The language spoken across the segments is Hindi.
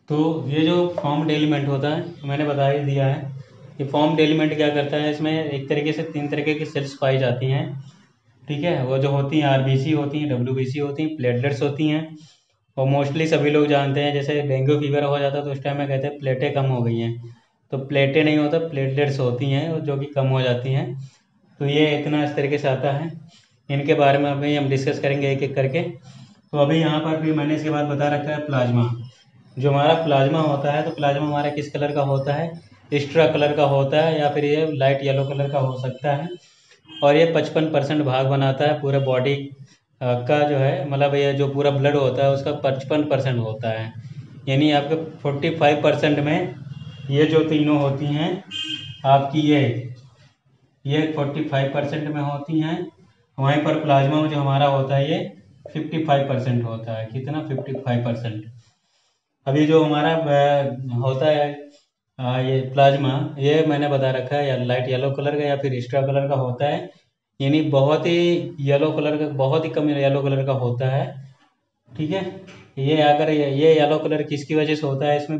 तो ये जो फॉर्म्ड एलिमेंट होता है मैंने बता ही दिया है। ये फॉर्म्ड एलिमेंट क्या करता है, इसमें एक तरीके से 3 तरीके की सेल्स पाई जाती हैं। ठीक है, वो जो होती हैं आरबीसी होती हैं, डब्ल्यूबीसी होती हैं, प्लेटलेट्स होती हैं। और मोस्टली सभी लोग जानते हैं, जैसे डेंगू फीवर हो जाता है तो उस टाइम में कहते हैं प्लेटें कम हो गई हैं। तो प्लेटें नहीं होता, प्लेटलेट्स होती हैं जो कि कम हो जाती हैं। तो ये इतना इस तरीके से आता है। इनके बारे में अभी हम डिस्कस करेंगे एक एक करके। तो अभी यहाँ पर भी मैंने इसके बाद बता रखा है प्लाज्मा। जो हमारा प्लाज्मा होता है, तो प्लाज्मा हमारा किस कलर का होता है, एक्स्ट्रा कलर का होता है या फिर ये लाइट येलो कलर का हो सकता है। और ये 55% भाग बनाता है पूरे बॉडी का, जो है मतलब ये जो पूरा ब्लड होता है उसका 55% होता है। यानी आपके 45% में ये जो तीनों होती हैं आपकी, ये 45% में होती हैं। वहीं पर प्लाज्मा में जो हमारा होता है ये 55% होता है। कितना? 55%। अभी जो हमारा होता है ये प्लाज्मा, ये मैंने बता रखा है या लाइट येलो कलर का या फिर एक्स्ट्रा कलर का होता है। यानी बहुत ही येलो कलर का, बहुत ही कम येलो कलर का होता है। ठीक है, ये अगर ये येलो कलर किसकी वजह से होता है, इसमें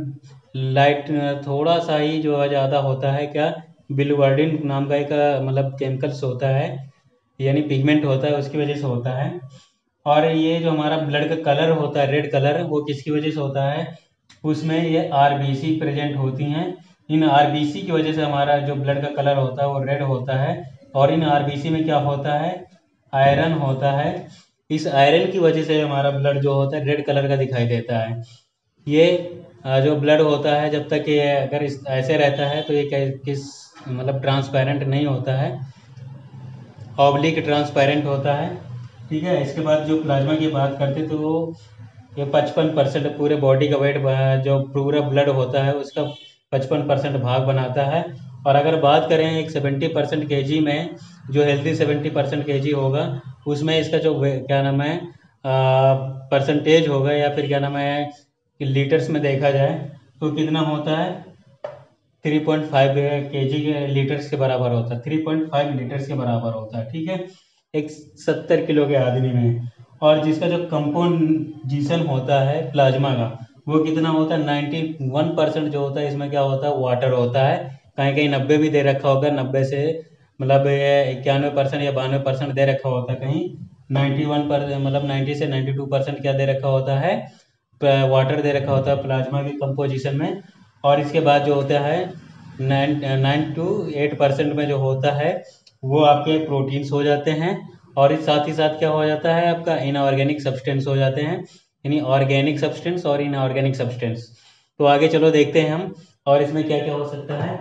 लाइट थोड़ा सा ही जो है ज़्यादा होता है, क्या, बिलिवर्डिन नाम का एक मतलब केमिकल्स होता है, यानी पिगमेंट होता है, उसकी वजह से होता है। और ये जो हमारा ब्लड का कलर होता है रेड कलर, वो किसकी वजह से होता है, उसमें ये आरबीसी प्रेजेंट होती हैं। इन आरबीसी की वजह से हमारा जो ब्लड का कलर होता है वो रेड होता है। और इन आरबीसी में क्या होता है, आयरन होता है। इस आयरन की वजह से हमारा ब्लड जो होता है रेड कलर का दिखाई देता है। ये जो ब्लड होता है, जब तक ये अगर ऐसे रहता है तो ये किस मतलब ट्रांसपेरेंट नहीं होता है, ऑब्लिक ट्रांसपेरेंट होता है। ठीक है, इसके बाद जो प्लाज्मा की बात करते तो ये 55% पूरे बॉडी का वेट, जो पूरा ब्लड होता है उसका 55% भाग बनाता है। और अगर बात करें एक 70% केजी में, जो हेल्दी 70% केजी होगा, उसमें इसका जो क्या नाम है परसेंटेज होगा या फिर क्या नाम है कि लीटर्स में देखा जाए तो कितना होता है, 3.5 के जी के लीटर्स के बराबर होता है। 3.5 लीटर्स के बराबर होता है। ठीक है, एक 70 किलो के आदमी में। और जिसका जो कंपोजिशन होता है प्लाज्मा का, वो कितना होता है, 91% जो होता है इसमें क्या होता है, वाटर होता है। कहीं कहीं 90 भी दे रखा होगा, 90 से मतलब 91% या 92% दे रखा होता है कहीं। 91% मतलब 90 से 92% क्या दे रखा होता है, वाटर दे रखा होता है प्लाज्मा के कंपोजिशन में। और इसके बाद जो होता है 9 to 8% में जो होता है वो आपके प्रोटीन्स हो जाते हैं। और इस साथ ही साथ क्या हो जाता है, आपका इनऑर्गेनिक सब्सटेंस हो जाते हैं, यानी ऑर्गेनिक सब्सटेंस और इनऑर्गेनिक सब्सटेंस। तो आगे चलो देखते हैं हम और इसमें क्या क्या हो सकता है।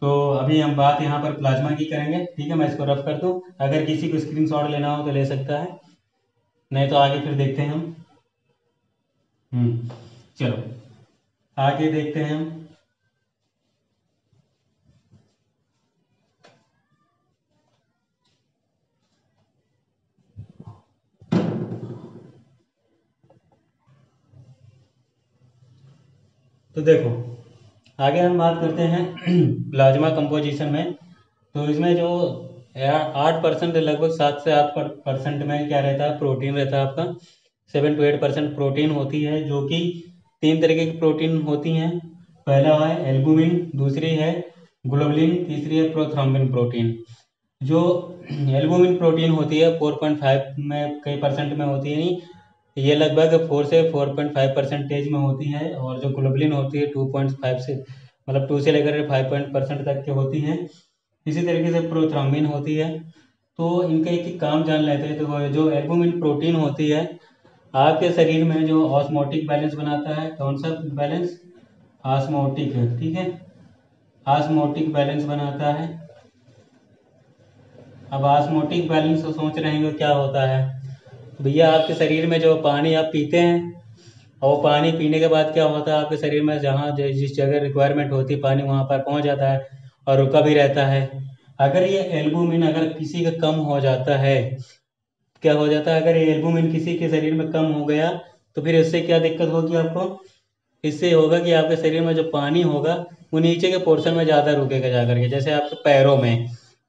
तो अभी हम बात यहाँ पर प्लाज्मा की करेंगे। ठीक है, मैं इसको रफ कर दूँ, अगर किसी को स्क्रीनशॉट लेना हो तो ले सकता है, नहीं तो आगे फिर देखते हैं हम। चलो आगे देखते हैं हम। तो देखो, आगे हम बात करते हैं प्लाज्मा कंपोजिशन में। तो इसमें जो 8% लगभग 7 से 8% में क्या रहता है, प्रोटीन रहता है आपका। 7 to 8% प्रोटीन होती है, जो कि 3 तरीके की प्रोटीन होती हैं। पहला है एल्बुमिन, दूसरी है ग्लोबुलिन, तीसरी है प्रोथ्रोम्बिन प्रोटीन। जो एल्बुमिन प्रोटीन होती है 4.5 में कई परसेंट में होती है, नहीं, ये लगभग 4 से 4.5% में होती है। और जो ग्लोबुलिन होती है 2.5 से मतलब 2 से लेकर 5% तक की होती है। इसी तरीके से प्रोथ्रोम्बिन होती है। तो इनका एक एक काम जान लेते हैं। तो वो जो एल्बुमिन प्रोटीन होती है, आपके शरीर में जो ऑस्मोटिक बैलेंस बनाता है, कौन सा बैलेंस, ऑस्मोटिक। ठीक है, ऑस्मोटिक बैलेंस बनाता है। अब ऑस्मोटिक बैलेंस तो सोच रहे हैं क्या होता है। तो भैया आपके शरीर में जो पानी आप पीते हैं, और वो पानी पीने के बाद क्या होता है आपके शरीर में, जहाँ जिस जगह रिक्वायरमेंट होती है पानी वहाँ पर पहुँच जाता है और रुका भी रहता है। अगर ये एल्बुमिन अगर किसी का कम हो जाता है, क्या हो जाता है, अगर ये एल्बुमिन किसी के शरीर में कम हो गया तो फिर इससे क्या दिक्कत होगी आपको, इससे होगा कि आपके शरीर में जो पानी होगा वो नीचे के पोर्शन में ज़्यादा रुकेगा जा करके, जैसे आपके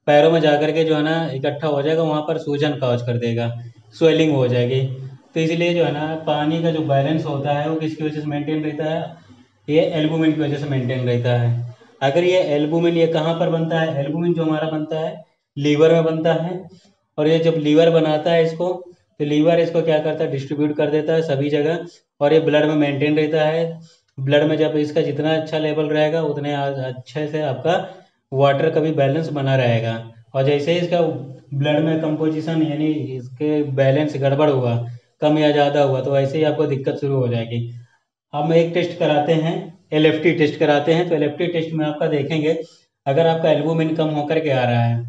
पैरों में जा करके जो है ना इकट्ठा हो जाएगा, वहाँ पर सूजन काज कर देगा, स्वेलिंग हो जाएगी। तो इसलिए जो है ना पानी का जो बैलेंस होता है वो किसकी वजह से मेंटेन रहता है, ये एल्बुमिन की वजह से मेंटेन रहता है। अगर ये एल्बुमिन ये कहाँ पर बनता है, एल्बुमिन जो हमारा बनता है लीवर में बनता है। और ये जब लीवर बनाता है इसको, तो लीवर इसको क्या करता है, डिस्ट्रीब्यूट कर देता है सभी जगह, और ये ब्लड में मेंटेन रहता है। ब्लड में जब इसका जितना अच्छा लेवल रहेगा उतने अच्छे से आपका वाटर का भी बैलेंस बना रहेगा। और जैसे ही इसका ब्लड में कंपोजिशन यानी इसके बैलेंस गड़बड़ हुआ, कम या ज़्यादा हुआ, तो वैसे ही आपको दिक्कत शुरू हो जाएगी। हम एक टेस्ट कराते हैं, एलएफटी टेस्ट कराते हैं। तो एलएफटी टेस्ट में आपका देखेंगे, अगर आपका एल्बुमिन कम होकर के आ रहा है,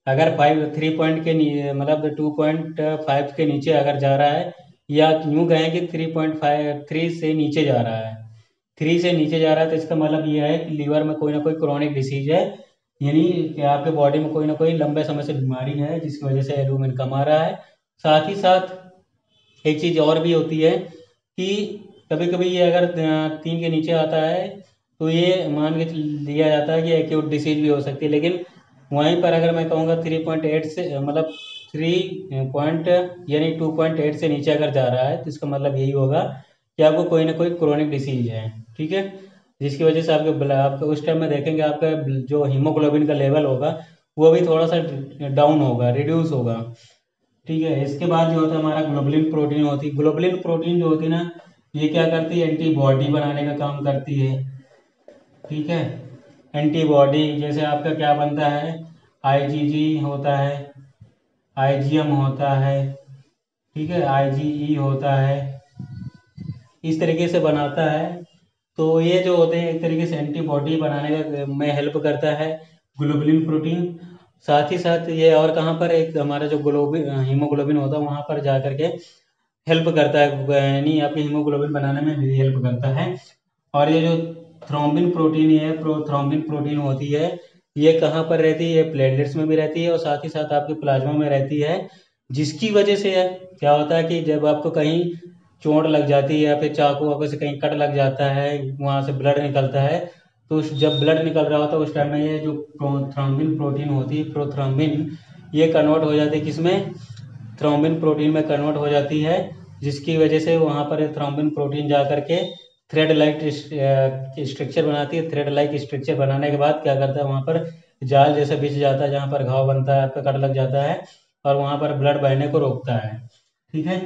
अगर 3 पॉइंट के मतलब 2.5 के नीचे अगर जा रहा है, या यूँ कहें कि 3.5 से नीचे जा रहा है, 3 से नीचे जा रहा है, तो इसका मतलब ये है कि लीवर में कोई ना कोई क्रोनिक डिसीज है, यानी कि आपके बॉडी में कोई ना कोई लंबे समय से बीमारी है जिसकी वजह से एल्बुमिन कम आ रहा है। साथ ही साथ एक चीज़ और भी होती है कि कभी कभी ये अगर 3 के नीचे आता है, तो ये मान के लिया जाता है कि एक्यूट डिसीज भी हो सकती है। लेकिन वहीं पर अगर मैं कहूँगा 3.8 से मतलब 3 यानी 2.8 से नीचे अगर जा रहा है, तो इसका मतलब यही होगा कि आपको कोई ना कोई क्रोनिक डिसीज है, ठीक है, जिसकी वजह से आपके उस टाइम में देखेंगे आपका जो हीमोग्लोबिन का लेवल होगा वो भी थोड़ा सा डाउन होगा, रिड्यूस होगा, ठीक है। इसके बाद जो होता है हमारा ग्लोबुलिन प्रोटीन होती है। ग्लोबुलिन प्रोटीन जो होती है ना, ये क्या करती है, एंटीबॉडी बनाने का काम करती है, ठीक है। एंटीबॉडी जैसे आपका क्या बनता है, आईजीजी होता है, आईजीएम होता है, ठीक है, आईजीई होता है, इस तरीके से बनाता है। तो ये जो होते हैं एक तरीके से एंटीबॉडी बनाने का में हेल्प करता है ग्लोबुलिन प्रोटीन। साथ ही साथ ये और कहाँ पर, एक हमारा जो हीमोग्लोबिन होता है वहाँ पर जा करके हेल्प करता है, यानी आपके हीमोग्लोबिन बनाने में भी हेल्प करता है। और ये जो थ्रोम्बिन प्रोटीन है, प्रोथ्रोम्बिन प्रोटीन होती है, ये कहाँ पर रहती है, प्लेटलेट्स में भी रहती है और साथ ही साथ आपके प्लाज्मा में रहती है। जिसकी वजह से क्या होता है कि जब आपको कहीं चोट लग जाती है या फिर चाकू वाकू से कहीं कट लग जाता है, वहाँ से ब्लड निकलता है, तो जब ब्लड निकल रहा होता है उस टाइम में ये जो प्रोथ्रोम्बिन प्रोटीन होती है, प्रोथ्रोम्बिन, ये कन्वर्ट हो जाती है किसमें, थ्रोम्बिन प्रोटीन में कन्वर्ट हो जाती है। जिसकी वजह से वहाँ पर थ्रोम्बिन प्रोटीन जा करके थ्रेड लाइक स्ट्रक्चर बनाती है। थ्रेड लाइक स्ट्रक्चर बनाने के बाद क्या करता है, वहाँ पर जाल जैसा बिछ जाता है, जहाँ पर घाव बनता है, आपका कट लग जाता है और वहाँ पर ब्लड बहने को रोकता है, ठीक है।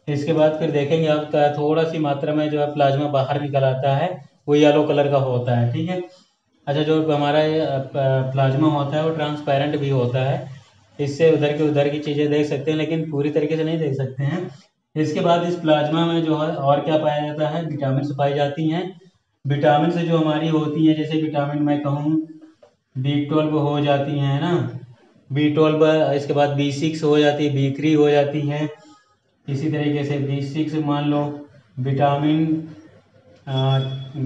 इसके बाद फिर देखेंगे आपका थोड़ा सी मात्रा में जो है प्लाज्मा बाहर निकल आता है, वो येलो कलर का होता है, ठीक है। अच्छा, जो हमारा ये प्लाज्मा होता है वो ट्रांसपेरेंट भी होता है, इससे उधर की चीज़ें देख सकते हैं लेकिन पूरी तरीके से नहीं देख सकते हैं। इसके बाद इस प्लाज्मा में जो है और क्या पाया जाता है, विटामिन पाई जाती हैं। विटामिन से जो हमारी होती हैं, जैसे विटामिन मैं कहूँ B12 हो जाती हैं ना, B12, इसके बाद B6 हो जाती है, B3 हो जाती है। इसी तरीके से B6 मान लो, विटामिन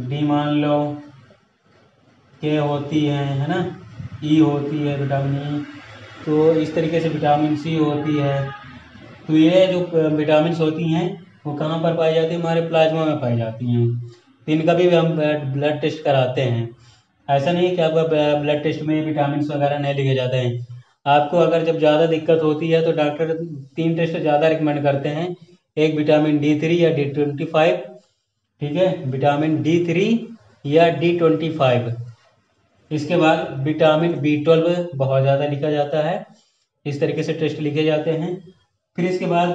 डी मान लो के होती है ना, ई होती है, विटामिन ई। तो इस तरीके से विटामिन सी होती है। तो ये जो विटामिन होती हैं वो कहाँ पर पाई जाती है, हमारे प्लाज्मा में पाई जाती हैं। तो इनका भी हम ब्लड टेस्ट कराते हैं। ऐसा नहीं है कि आपका ब्लड टेस्ट में विटामिन वगैरह नहीं लिखे जाते हैं। आपको अगर जब ज़्यादा दिक्कत होती है तो डॉक्टर 3 टेस्ट ज़्यादा रिकमेंड करते हैं। एक विटामिन D3 या D25, ठीक है, विटामिन D3 या D25। इसके बाद विटामिन B12 बहुत ज़्यादा लिखा जाता है। इस तरीके से टेस्ट लिखे जाते हैं। फिर इसके बाद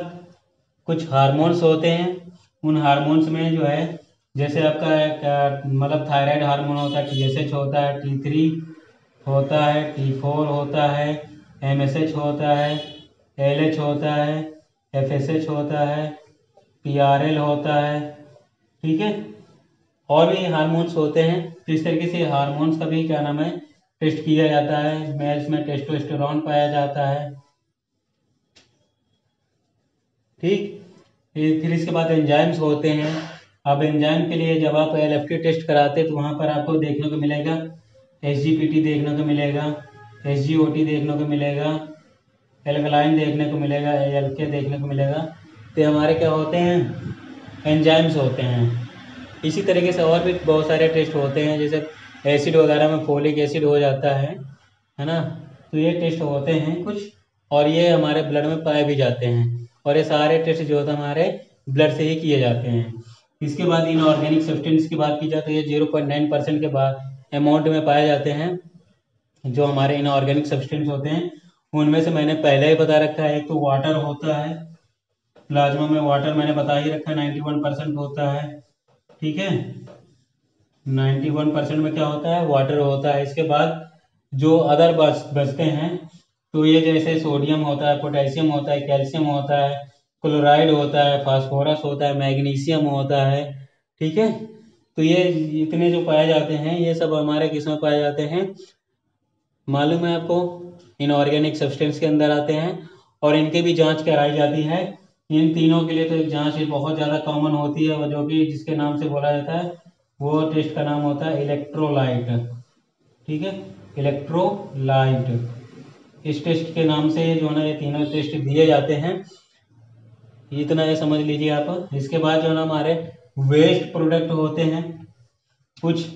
कुछ हार्मोन्स होते हैं। उन हार्मोन्स में जो है, जैसे आपका मतलब थायराइड हार्मोन होता है, TSH होता है, T3 होता है, T4 होता है, MSH होता है, LH होता है, FSH होता है, PRL होता है, ठीक है। और भी हार्मोन्स होते हैं। तो इस तरीके से हार्मोन्स का भी क्या नाम है, टेस्ट किया जाता है। मेल्स में टेस्टोस्टेरोन पाया जाता है, ठीक। फिर इसके बाद एंजाइम्स होते हैं। अब एंजाइम के लिए जब आप LFT टेस्ट कराते हैं तो वहाँ पर आपको देखने को मिलेगा SGPT देखने को मिलेगा, SGOT देखने को मिलेगा, एल्कलाइन देखने को मिलेगा, ALK देखने को मिलेगा। तो हमारे क्या होते हैं, एंजाइम्स होते हैं। इसी तरीके से और भी बहुत सारे टेस्ट होते हैं, जैसे एसिड वगैरह में फोलिक एसिड हो जाता है ना। तो ये टेस्ट होते हैं कुछ, और ये हमारे ब्लड में पाए भी जाते हैं। और ये सारे टेस्ट जो होते हैं हमारे ब्लड से ही किए जाते हैं। इसके बाद इनऑर्गेनिक सब्सटेंस की बात की जाए तो ये 0.9% के बाद अमाउंट में पाए जाते हैं जो हमारे इनऑर्गेनिक सब्सटेंस होते हैं। उनमें से मैंने पहले ही बता रखा है, एक तो वाटर होता है, प्लाज्मा में वाटर मैंने बता ही रखा है 91% होता है, ठीक है। 91% में क्या होता है, वाटर होता है। इसके बाद जो अदर बचते हैं तो ये जैसे सोडियम होता है, पोटेशियम होता है, कैल्शियम होता है, क्लोराइड होता है, फास्फोरस होता है, मैग्नीशियम होता है, ठीक है। तो ये इतने जो पाए जाते हैं ये सब हमारे किस में पाए जाते हैं, मालूम है आपको, इनऑर्गेनिक सब्सटेंस के अंदर आते हैं। और इनकी भी जांच कराई जाती है। इन तीनों के लिए तो एक जांच बहुत ज़्यादा कॉमन होती है और जो कि जिसके नाम से बोला जाता है वो टेस्ट का नाम होता है इलेक्ट्रोलाइट, ठीक है, इलेक्ट्रोलाइट। इस टेस्ट के नाम से जो है ना ये तीनों टेस्ट दिए जाते हैं। इतना ये समझ लीजिए आप। इसके बाद जो है ना हमारे वेस्ट प्रोडक्ट होते हैं कुछ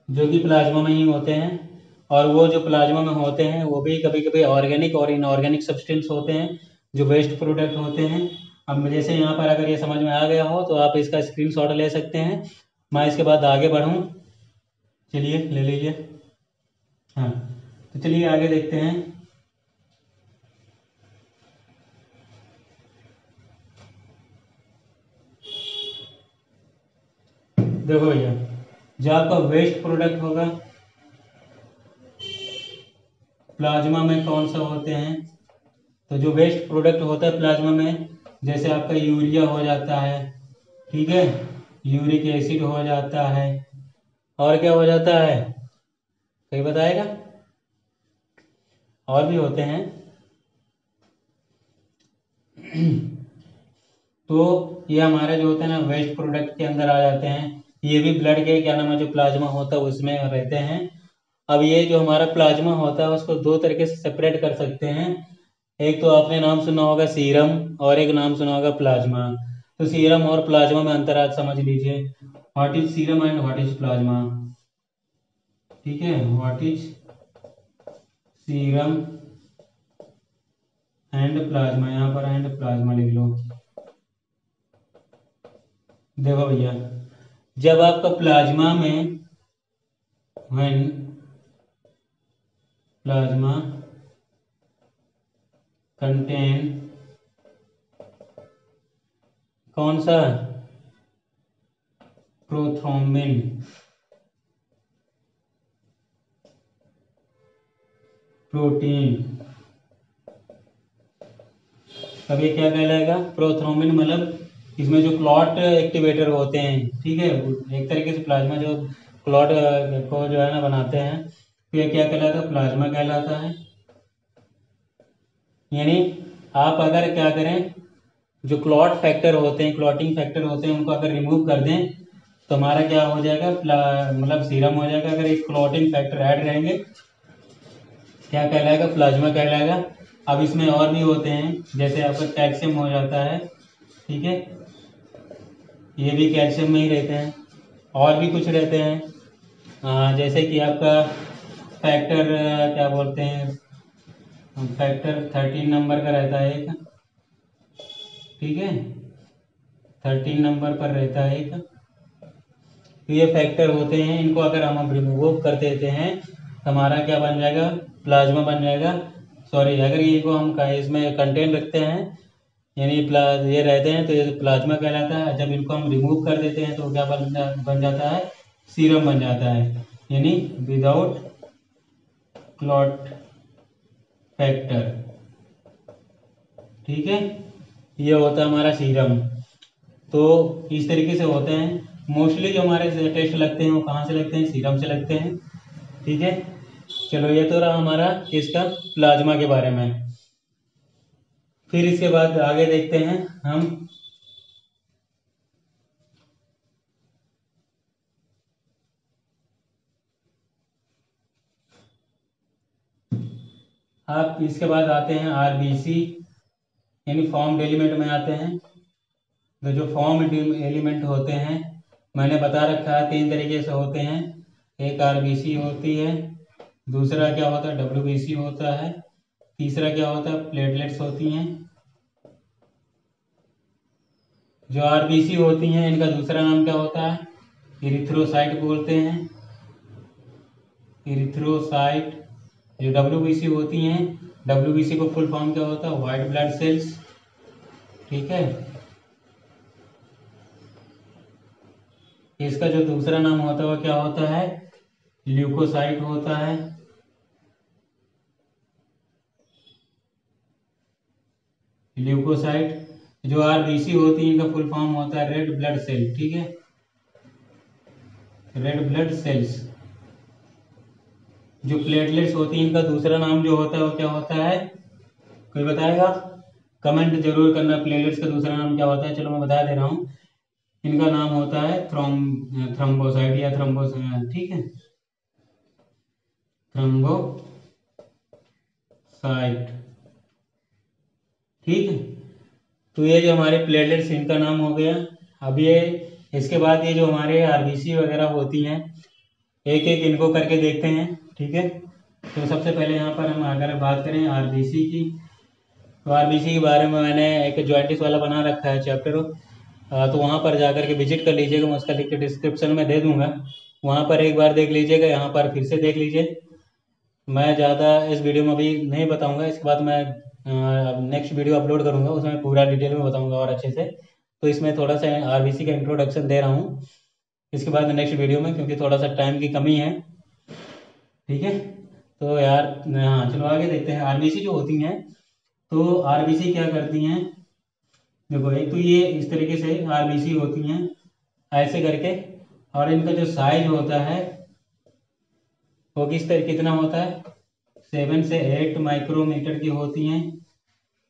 जो कि प्लाज्मा में ही होते हैं, और वो जो प्लाज्मा में होते हैं वो भी कभी कभी ऑर्गेनिक और इनऑर्गेनिक सब्सटेंस होते हैं जो वेस्ट प्रोडक्ट होते हैं। अब जैसे यहाँ पर अगर ये समझ में आ गया हो तो आप इसका स्क्रीनशॉट ले सकते हैं। मैं इसके बाद आगे बढ़ूँ, चलिए ले लीजिए। हाँ, तो चलिए आगे देखते हैं। देखो भैया, जो आपका वेस्ट प्रोडक्ट होगा प्लाज्मा में कौन सा होते हैं, तो जो वेस्ट प्रोडक्ट होता है प्लाज्मा में, जैसे आपका यूरिया हो जाता है, ठीक है, यूरिक एसिड हो जाता है, और क्या हो जाता है, कोई बताएगा, और भी होते हैं। तो ये हमारे जो होते हैं ना वेस्ट प्रोडक्ट के अंदर आ जाते हैं। ये भी ब्लड के क्या नाम है जो प्लाज्मा होता है उसमें रहते हैं। अब ये जो हमारा प्लाज्मा होता है उसको दो तरीके से सेपरेट कर सकते हैं। एक तो आपने नाम सुना होगा सीरम, और एक नाम सुना होगा प्लाज्मा। तो सीरम और प्लाज्मा में अंतर आज समझ लीजिए। What is serum and what is plasma, ठीक है। What is serum and plasma, यहाँ पर एंड प्लाज्मा लिख लो। देखो भैया, जब आपका प्लाज्मा में व्हेन प्लाज्मा कंटेन कौन सा, प्रोथ्रोम्बिन, प्रोटीन, तब ये क्या कहलाएगा, प्रोथ्रोम्बिन। मतलब इसमें जो क्लॉट एक्टिवेटर होते हैं, ठीक है, एक तरीके से प्लाज्मा जो क्लॉट को जो है ना बनाते हैं, तो ये क्या कहलाता है, प्लाज्मा कहलाता है। यानी आप अगर क्या करें, जो क्लॉट फैक्टर होते हैं, क्लॉटिंग फैक्टर होते हैं, उनको अगर रिमूव कर दें तो हमारा क्या हो जाएगा, मतलब सीरम हो जाएगा। अगर एक क्लॉटिंग फैक्टर ऐड रहेंगे क्या कहलाएगा, प्लाज्मा कहलाएगा। अब इसमें और भी होते हैं, जैसे आपका कैल्शियम हो जाता है, ठीक है, ये भी कैल्शियम में ही रहते हैं। और भी कुछ रहते हैं, जैसे कि आपका फैक्टर क्या बोलते हैं, फैक्टर 13 नंबर का रहता है एक, ठीक है, 13 नंबर पर रहता है एक। तो ये फैक्टर होते हैं, इनको अगर हम रिमूव कर देते हैं तो हमारा क्या बन जाएगा, प्लाज्मा बन जाएगा। सॉरी, अगर ये को हम इसमें कंटेन रखते हैं यानी ये रहते हैं तो ये प्लाज्मा कहलाता है। जब इनको हम रिमूव कर देते हैं तो क्या बन जाता है, सीरम बन जाता है, यानी विदाउट क्लॉट फैक्टर, ठीक है। ये होता है हमारा सीरम। तो इस तरीके से होते हैं। मोस्टली जो हमारे टेस्ट लगते हैं वो कहाँ से लगते हैं, सीरम से लगते हैं, ठीक है। चलो ये तो रहा हमारा इसका प्लाज्मा के बारे में। फिर इसके बाद आगे देखते हैं हम, आप इसके बाद आते हैं आरबीसी यानी फॉर्म एलिमेंट में आते हैं। तो जो फॉर्म एलिमेंट होते हैं मैंने बता रखा है 3 तरीके से होते हैं। एक आरबीसी होती है, दूसरा क्या होता है डब्ल्यूबीसी होता है, तीसरा क्या होता है प्लेटलेट्स होती हैं। जो आरबीसी होती हैं इनका दूसरा नाम क्या होता है? इरिथ्रोसाइट बोलते हैं, इरिथ्रोसाइट। जो डब्ल्यूबीसी होती हैं, डब्ल्यूबीसी को फुल फॉर्म क्या होता है? White blood cells. ठीक है, इसका जो दूसरा नाम होता है वो क्या होता है? ल्यूकोसाइट होता है। ल्यूकोसाइट। जो आरबीसी होती है इनका फुल फॉर्म होता है रेड ब्लड सेल। ठीक है, रेड ब्लड सेल्स। जो प्लेटलेट्स होती हैं इनका दूसरा नाम जो होता है वो क्या होता है? कोई बताएगा? कमेंट जरूर करना, प्लेटलेट्स का दूसरा नाम क्या होता है। चलो मैं बता दे रहा हूँ, इनका नाम होता है थ्रोम्बोसाइट या थ्रोम्बोस। ठीक है, थ्रोम्बोसाइट। ठीक है, तो ये जो हमारे प्लेटलेट्स इनका नाम हो गया। अब ये इसके बाद ये जो हमारे आरबीसी वगैरह होती हैं, एक एक इनको करके देखते हैं। ठीक है, तो सबसे पहले यहाँ पर हम अगर बात करें आरबीसी की, तो आरबीसी के बारे में मैंने एक जॉइंटिस वाला बना रखा है चैप्टर। तो वहाँ पर जा कर के विजिट कर लीजिएगा, मैं उसका लिंक डिस्क्रिप्शन में दे दूंगा। वहाँ पर एक बार देख लीजिएगा, यहाँ पर फिर से देख लीजिए। मैं ज़्यादा इस वीडियो में अभी नहीं बताऊंगा, इसके बाद मैं नेक्स्ट वीडियो अपलोड करूंगा, उसमें पूरा डिटेल में बताऊंगा और अच्छे से। तो इसमें थोड़ा सा आरबीसी का इंट्रोडक्शन दे रहा हूँ इसके बाद नेक्स्ट वीडियो में, क्योंकि थोड़ा सा टाइम की कमी है। ठीक है, तो यार हाँ चलो आगे देखते हैं आरबीसी जो होती हैं। तो आरबीसी क्या करती हैं? देखो, एक तो ये इस तरीके से आरबीसी होती हैं ऐसे करके, और इनका जो साइज होता है वो किस तरह कितना होता है? 7 से 8 माइक्रोमीटर की होती हैं।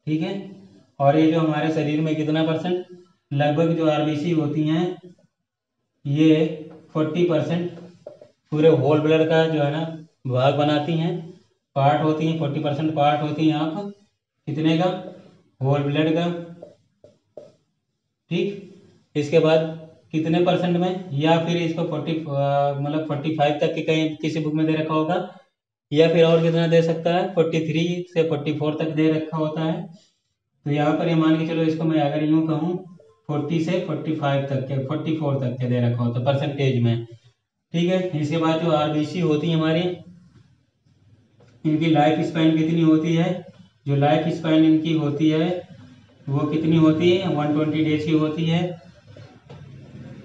ठीक है, और ये जो हमारे शरीर में कितना परसेंट, लगभग जो आरबीसी होती हैं ये 40% पूरे होल ब्लड का जो है ना भाग बनाती हैं, पार्ट होती हैं। 40% पार्ट होती हैं आप कितने का? होल ब्लड का। ठीक, इसके बाद कितने परसेंट में, या फिर इसको 45 तक के कहीं किसी बुक में दे रखा होगा, या फिर और कितना दे सकता है? 43 से 44 तक दे रखा होता है। तो यहाँ पर ये मान के चलो, इसको मैं अगर यूँ कहूँ 40 से 45 तक के, 44 तक के दे रखा होता है परसेंटेज में। ठीक है, इसके बाद जो आरबीसी होती है हमारी, इनकी लाइफ स्पैन कितनी होती है? जो लाइफ स्पैन इनकी होती है वो कितनी होती है? 120 डेज की होती है।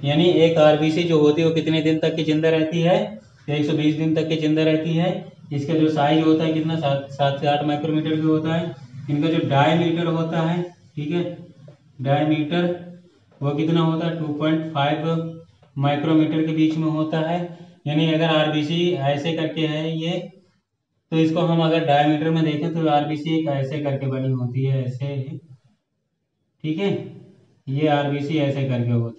यानी एक आरबीसी जो होती है वो कितने दिन तक की जिंदा रहती है? 120 दिन तक की जिंदा रहती है। इसका जो साइज होता है कितना, 7 से 8 माइक्रोमीटर की होता है। इनका जो डायमीटर होता है, ठीक है, डायमीटर वो कितना होता है? 2.5 माइक्रोमीटर के बीच में होता है। यानी अगर आरबीसी ऐसे करके है ये, तो इसको हम अगर डायमीटर में देखें तो आरबीसी एक ऐसे करके बनी होती है, ऐसे। ठीक है, ये आरबीसी ऐसे करके होती है।